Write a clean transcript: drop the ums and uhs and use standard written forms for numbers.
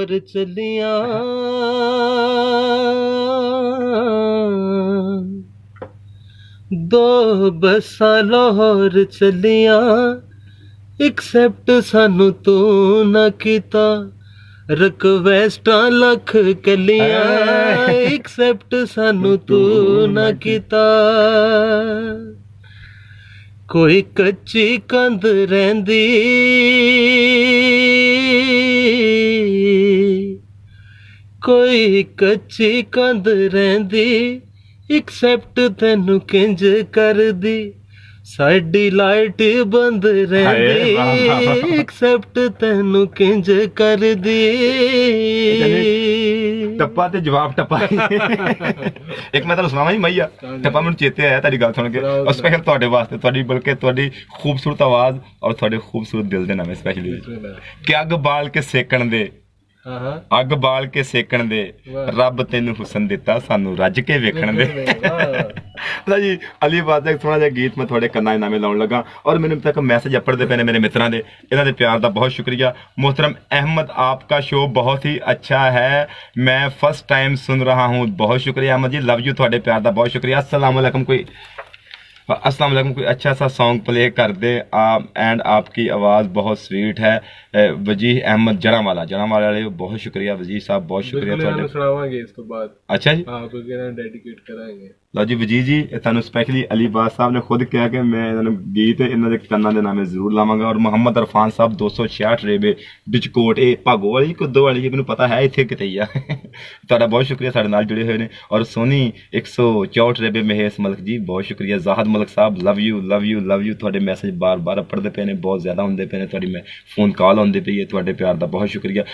ਲਾਹੌਰ ਚੱਲੀਆਂ ਦੋ ਬੱਸਾਂ ਲਾਹੌਰ ਚੱਲੀਆਂ ਐਕਸੈਪਟ ਸਾਨੂੰ ਤੂੰ ਨਾ ਕੀਤਾ ਰਿਕਵੈਸਟਾਂ ਲੱਖ ਕੱਲੀਆਂ ਐਕਸੈਪਟ ਸਾਨੂੰ ਤੂੰ ਨਾ ਕੀਤਾ ਕੋਈ ਕੱਚੀ ਕੰਧ ਰਹਿੰਦੀ ਕੋਈ ਕੱਚੀ ਕੰਧ ਰਹਿੰਦੀ ਐਕਸੈਪਟ ਤੈਨੂੰ ਕਿੰਜ ਕਰਦੀ ਸਾਡੀ ਲਾਈਟ ਬੰਦ ਰਹਿੰਦੀ ਐਕਸੈਪਟ ਤੈਨੂੰ ਕਿੰਜ ਕਰਦੀ ਟੱਪਾ ਤੇ ਜਵਾਬ ਟੱਪਾ ਇੱਕ ਮੈਂ ਤੁਹਾਨੂੰ ਸੁਣਾਵਾਂ ਜੀ ਮਈਆ ਟੱਪਾ ਮੈਨੂੰ ਚੇਤੇ ਆਇਆ ਤੁਹਾਡੀ ਗੱਲ ਸੁਣ ਕੇ ਔਰ ਸਪੈਸ਼ਲ ਤੁਹਾਡੇ ਵਾਸਤੇ ਤੁਹਾਡੀ ਬਲਕਿ ਤੁਹਾਡੀ ਖੂਬਸੂਰਤ ਆਵਾਜ਼ ਔਰ ਤੁਹਾਡੇ ਖੂਬਸੂਰਤ ਦਿਲ ਦੇ ਨਾਮੇ ਸਪੈਸ਼ਲੀ ਕਿ ਅੱਗ ਬਾਲ ਕੇ ਸੇਕਣ ਦੇ ਅੱਗ ਬਾਲ ਕੇ ਸੇਕਣ ਦੇ ਰੱਬ ਤੈਨੂੰ ਹੁਸਨ ਦਿੱਤਾ ਸਾਨੂੰ ਰੱਜ ਕੇ ਵੇਖਣ ਦੇ ਜੀ ਅਲੀ ਬਾਤ ਦਾ ਇੱਕ ਥੋੜਾ ਜਿਹਾ ਗੀਤ ਮੈਂ ਤੁਹਾਡੇ ਕੰਨਾਂ 'ਚ ਨਾਮੇ ਲਾਉਣ ਲੱਗਾ ਔਰ ਮੈਨੂੰ ਤੱਕ ਮੈਸੇਜ ਅੱਪੜਦੇ ਪਏ ਨੇ ਮੇਰੇ ਮਿੱਤਰਾਂ ਦੇ ਇਹਨਾਂ ਦੇ ਪਿਆਰ ਦਾ ਬਹੁਤ ਸ਼ੁਕਰੀਆ मोहतरम अहमद आपका शो बहुत ही अच्छा है मैं फर्स्ट टाइम सुन रहा हूँ बहुत शुक्रिया अहमद जी लव यू थोड़े प्यार का बहुत शुक्रिया अस्सलाम वालेकुम कोई अच्छा सा सॉन्ग प्ले कर दे एंड आपकी आवाज़ बहुत स्वीट है वजीह अहमद जड़ांवाला वाले बहुत शुक्रिया वजीह साहब बहुत शुक्रिया सुनावांगे इस तो बाद अच्छा जी डेडिकेट करांगे लो जी वजीह जी ਤੁਹਾਨੂੰ स्पैशली अली बात साहब ने खुद कहा कि मैं इन्होंने गीत इन्हों के कन्ना के नामे जरूर लावांगा और मोहम्मद अरफान साहब 266 रेबे डिचकोट ये भागो वाली कुद्दो वाली मैंने पता है इतने किते ही आ बहुत शुक्रिया साढ़े नाल जुड़े हुए ने और सोनी 164 रेबे महेश मलिक जी बहुत शुक्रिया जाहद मलिक साहब लव यू थोड़े मैसेज बार बार पढ़ते पे ने बहुत ज्यादा होंगे पे ने थोड़ी मैं फोन कॉल आती पई है थोड़े प्यार का बहुत शुक्रिया